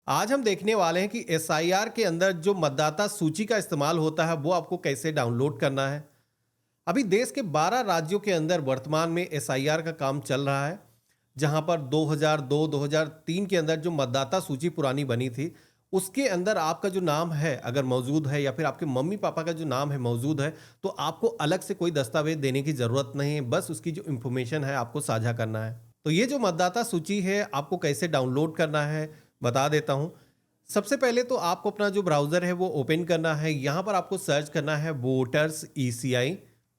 आज हम देखने वाले हैं कि एसआईआर के अंदर जो मतदाता सूची का इस्तेमाल होता है वो आपको कैसे डाउनलोड करना है। अभी देश के 12 राज्यों के अंदर वर्तमान में एसआईआर का काम चल रहा है, जहां पर 2002-2003 के अंदर जो मतदाता सूची पुरानी बनी थी, उसके अंदर आपका जो नाम है अगर मौजूद है या फिर आपके मम्मी पापा का जो नाम है मौजूद है, तो आपको अलग से कोई दस्तावेज देने की ज़रूरत नहीं है, बस उसकी जो इन्फॉर्मेशन है आपको साझा करना है। तो ये जो मतदाता सूची है आपको कैसे डाउनलोड करना है, बता देता हूँ। सबसे पहले तो आपको अपना जो ब्राउज़र है वो ओपन करना है, यहाँ पर आपको सर्च करना है वोटर्स ईसीआई।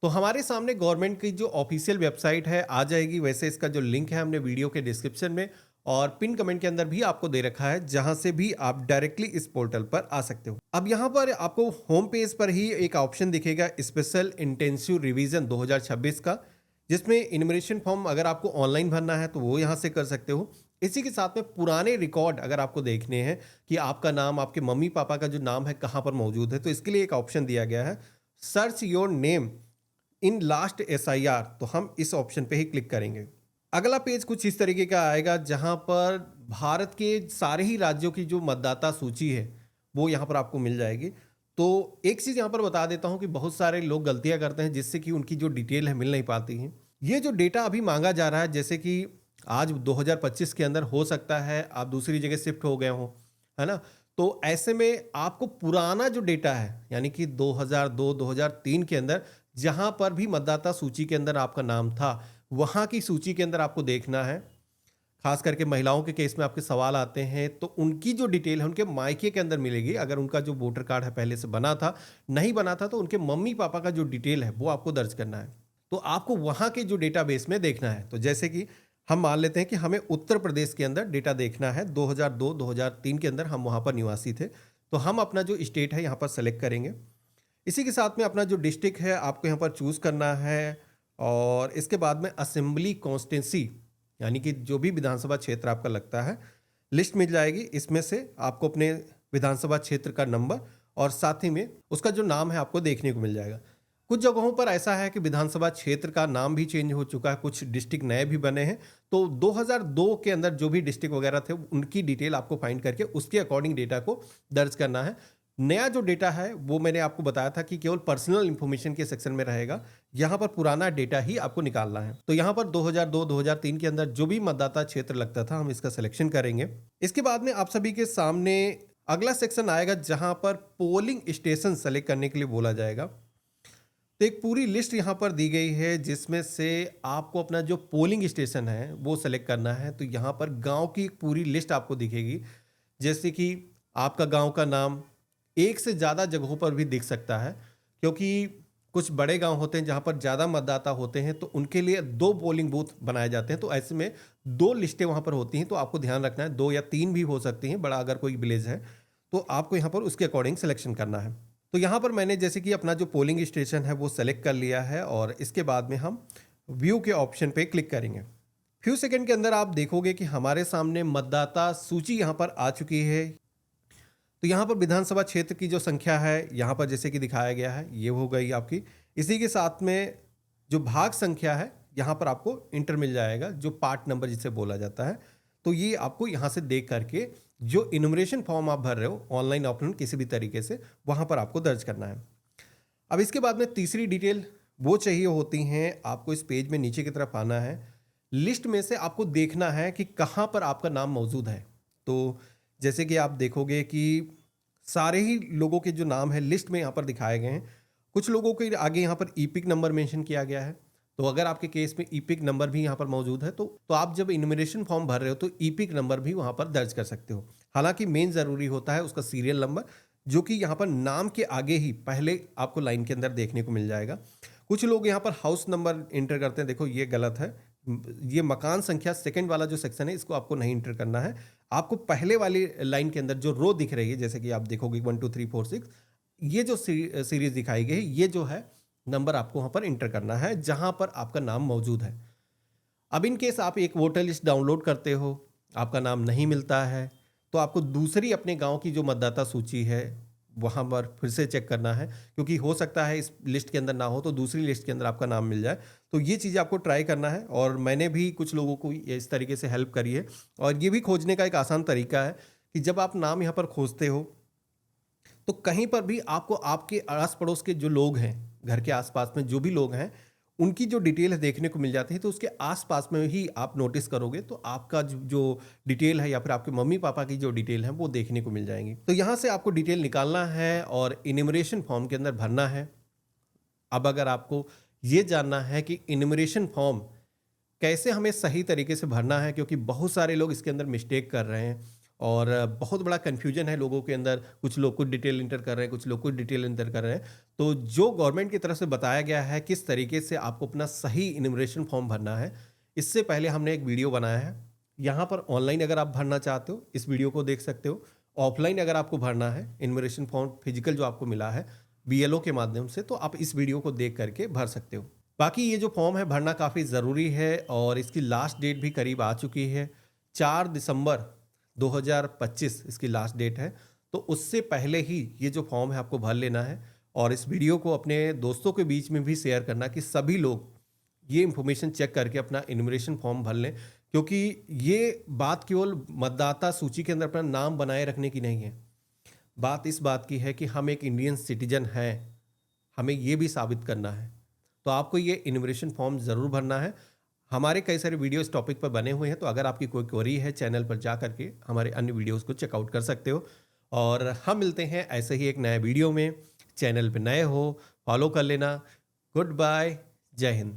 तो हमारे सामने गवर्नमेंट की जो ऑफिशियल वेबसाइट है आ जाएगी। वैसे इसका जो लिंक है हमने वीडियो के डिस्क्रिप्शन में और पिन कमेंट के अंदर भी आपको दे रखा है, जहां से भी आप डायरेक्टली इस पोर्टल पर आ सकते हो। अब यहां पर आपको होम पेज पर ही एक ऑप्शन दिखेगा स्पेशल इंटेंसिव रिवीजन 2026 का, जिसमें इनविटेशन फॉर्म अगर आपको ऑनलाइन भरना है तो वो यहाँ से कर सकते हो। इसी के साथ में पुराने रिकॉर्ड अगर आपको देखने हैं कि आपका नाम, आपके मम्मी पापा का जो नाम है कहाँ पर मौजूद है, तो इसके लिए एक ऑप्शन दिया गया है search your name in last SIR. तो हम इस ऑप्शन पे ही क्लिक करेंगे। अगला पेज कुछ इस तरीके का आएगा, जहां पर भारत के सारे ही राज्यों की जो मतदाता सूची है वो यहाँ पर आपको मिल जाएगी। तो एक चीज़ यहाँ पर बता देता हूँ कि बहुत सारे लोग गलतियाँ करते हैं जिससे कि उनकी जो डिटेल है मिल नहीं पाती हैं। ये जो डेटा अभी मांगा जा रहा है, जैसे कि आज 2025 के अंदर हो सकता है आप दूसरी जगह शिफ्ट हो गए हो, है ना? तो ऐसे में आपको पुराना जो डेटा है यानी कि 2002-2003 के अंदर जहां पर भी मतदाता सूची के अंदर आपका नाम था, वहां की सूची के अंदर आपको देखना है। खास करके महिलाओं के केस में आपके सवाल आते हैं, तो उनकी जो डिटेल है उनके मायके के अंदर मिलेगी। अगर उनका जो वोटर कार्ड है पहले से बना था, नहीं बना था, तो उनके मम्मी पापा का जो डिटेल है वो आपको दर्ज करना है। तो आपको वहां के जो डेटाबेस में देखना है। तो जैसे कि हम मान लेते हैं कि हमें उत्तर प्रदेश के अंदर डेटा देखना है, 2002-2003 के अंदर हम वहां पर निवासी थे। तो हम अपना जो स्टेट है यहाँ पर सेलेक्ट करेंगे। इसी के साथ में अपना जो डिस्ट्रिक्ट है आपको यहाँ पर चूज़ करना है, और इसके बाद में असेंबली कॉन्स्टिट्यूंसी यानी कि जो भी विधानसभा क्षेत्र आपका लगता है लिस्ट मिल जाएगी। इसमें से आपको अपने विधानसभा क्षेत्र का नंबर और साथ ही में उसका जो नाम है आपको देखने को मिल जाएगा। कुछ जगहों पर ऐसा है कि विधानसभा क्षेत्र का नाम भी चेंज हो चुका है, कुछ डिस्ट्रिक्ट नए भी बने हैं। तो 2002 के अंदर जो भी डिस्ट्रिक्ट वगैरह थे उनकी डिटेल आपको फाइंड करके उसके अकॉर्डिंग डेटा को दर्ज करना है। नया जो डेटा है वो मैंने आपको बताया था कि केवल पर्सनल इंफॉर्मेशन के सेक्शन में रहेगा, यहाँ पर पुराना डेटा ही आपको निकालना है। तो यहाँ पर 2002-2003 के अंदर जो भी मतदाता क्षेत्र लगता था हम इसका सिलेक्शन करेंगे। इसके बाद में आप सभी के सामने अगला सेक्शन आएगा जहाँ पर पोलिंग स्टेशन सेलेक्ट करने के लिए बोला जाएगा। तो एक पूरी लिस्ट यहाँ पर दी गई है जिसमें से आपको अपना जो पोलिंग स्टेशन है वो सेलेक्ट करना है। तो यहाँ पर गांव की एक पूरी लिस्ट आपको दिखेगी, जैसे कि आपका गांव का नाम एक से ज़्यादा जगहों पर भी दिख सकता है, क्योंकि कुछ बड़े गांव होते हैं जहाँ पर ज़्यादा मतदाता होते हैं, तो उनके लिए 2 पोलिंग बूथ बनाए जाते हैं। तो ऐसे में 2 लिस्टें वहाँ पर होती हैं, तो आपको ध्यान रखना है 2 या 3 भी हो सकती हैं, बड़ा अगर कोई विलेज है तो आपको यहाँ पर उसके अकॉर्डिंग सिलेक्शन करना है। तो यहाँ पर मैंने जैसे कि अपना जो पोलिंग स्टेशन है वो सेलेक्ट कर लिया है, और इसके बाद में हम व्यू के ऑप्शन पे क्लिक करेंगे। फ्यू सेकंड के अंदर आप देखोगे कि हमारे सामने मतदाता सूची यहाँ पर आ चुकी है। तो यहाँ पर विधानसभा क्षेत्र की जो संख्या है यहाँ पर जैसे कि दिखाया गया है ये हो गई आपकी। इसी के साथ में जो भाग संख्या है यहाँ पर आपको इंटर मिल जाएगा, जो पार्ट नंबर जिसे बोला जाता है। तो ये आपको यहाँ से देख करके जो इन्यूमरेशन फॉर्म आप भर रहे हो ऑनलाइन ऑफलाइन किसी भी तरीके से, वहाँ पर आपको दर्ज करना है। अब इसके बाद में तीसरी डिटेल वो चाहिए होती हैं आपको। इस पेज में नीचे की तरफ आना है, लिस्ट में से आपको देखना है कि कहाँ पर आपका नाम मौजूद है। तो जैसे कि आप देखोगे कि सारे ही लोगों के जो नाम है लिस्ट में यहाँ पर दिखाए गए हैं। कुछ लोगों के आगे यहाँ पर ईपिक नंबर मेंशन किया गया है। तो अगर आपके केस में ईपिक नंबर भी यहाँ पर मौजूद है तो आप जब इन्यूमरेशन फॉर्म भर रहे हो तो ईपिक नंबर भी वहाँ पर दर्ज कर सकते हो। हालांकि मेन ज़रूरी होता है उसका सीरियल नंबर, जो कि यहाँ पर नाम के आगे ही पहले आपको लाइन के अंदर देखने को मिल जाएगा। कुछ लोग यहाँ पर हाउस नंबर इंटर करते हैं, देखो ये गलत है। ये मकान संख्या सेकंड वाला जो सेक्शन है इसको आपको नहीं इंटर करना है। आपको पहले वाली लाइन के अंदर जो रो दिख रही है, जैसे कि आप देखोगे 1 2 3 4 6, ये जो सीरीज दिखाई गई है ये जो है नंबर आपको वहाँ पर इंटर करना है जहाँ पर आपका नाम मौजूद है। अब इन केस आप एक वोटर लिस्ट डाउनलोड करते हो, आपका नाम नहीं मिलता है, तो आपको दूसरी अपने गांव की जो मतदाता सूची है वहाँ पर फिर से चेक करना है, क्योंकि हो सकता है इस लिस्ट के अंदर ना हो तो दूसरी लिस्ट के अंदर आपका नाम मिल जाए। तो ये चीज़ आपको ट्राई करना है, और मैंने भी कुछ लोगों को इस तरीके से हेल्प करी है। और ये भी खोजने का एक आसान तरीका है कि जब आप नाम यहाँ पर खोजते हो तो कहीं पर भी आपको आपके आस पड़ोस के जो लोग हैं, घर के आसपास में जो भी लोग हैं, उनकी जो डिटेल है देखने को मिल जाती है। तो उसके आसपास में ही आप नोटिस करोगे तो आपका जो डिटेल है या फिर आपके मम्मी पापा की जो डिटेल है वो देखने को मिल जाएंगी। तो यहाँ से आपको डिटेल निकालना है और इन्यूमरेशन फॉर्म के अंदर भरना है। अब अगर आपको ये जानना है कि इन्यूमरेशन फॉर्म कैसे हमें सही तरीके से भरना है, क्योंकि बहुत सारे लोग इसके अंदर मिस्टेक कर रहे हैं और बहुत बड़ा कन्फ्यूजन है लोगों के अंदर। कुछ लोग कुछ डिटेल इंटर कर रहे हैं, कुछ लोग कुछ डिटेल इंटर कर रहे हैं। तो जो गवर्नमेंट की तरफ से बताया गया है किस तरीके से आपको अपना सही इन्यूमरेशन फॉर्म भरना है, इससे पहले हमने एक वीडियो बनाया है। यहाँ पर ऑनलाइन अगर आप भरना चाहते हो इस वीडियो को देख सकते हो। ऑफलाइन अगर आपको भरना है इन्यूमरेशन फॉर्म फिजिकल जो आपको मिला है बीएलओ के माध्यम से, तो आप इस वीडियो को देख करके भर सकते हो। बाकी ये जो फॉर्म है भरना काफ़ी ज़रूरी है और इसकी लास्ट डेट भी करीब आ चुकी है। 4 दिसंबर 2025 इसकी लास्ट डेट है। तो उससे पहले ही ये जो फॉर्म है आपको भर लेना है और इस वीडियो को अपने दोस्तों के बीच में भी शेयर करना कि सभी लोग ये इन्फॉर्मेशन चेक करके अपना इन्यूमरेशन फॉर्म भर लें, क्योंकि ये बात केवल मतदाता सूची के अंदर अपना नाम बनाए रखने की नहीं है। बात इस बात की है कि हम एक इंडियन सिटीजन हैं, हमें ये भी साबित करना है। तो आपको ये इन्यूमरेशन फॉर्म ज़रूर भरना है। हमारे कई सारे वीडियो इस टॉपिक पर बने हुए हैं, तो अगर आपकी कोई क्वेरी है चैनल पर जा करके हमारे अन्य वीडियोस को चेकआउट कर सकते हो। और हम मिलते हैं ऐसे ही एक नए वीडियो में। चैनल पे नए हो फॉलो कर लेना। गुड बाय, जय हिंद।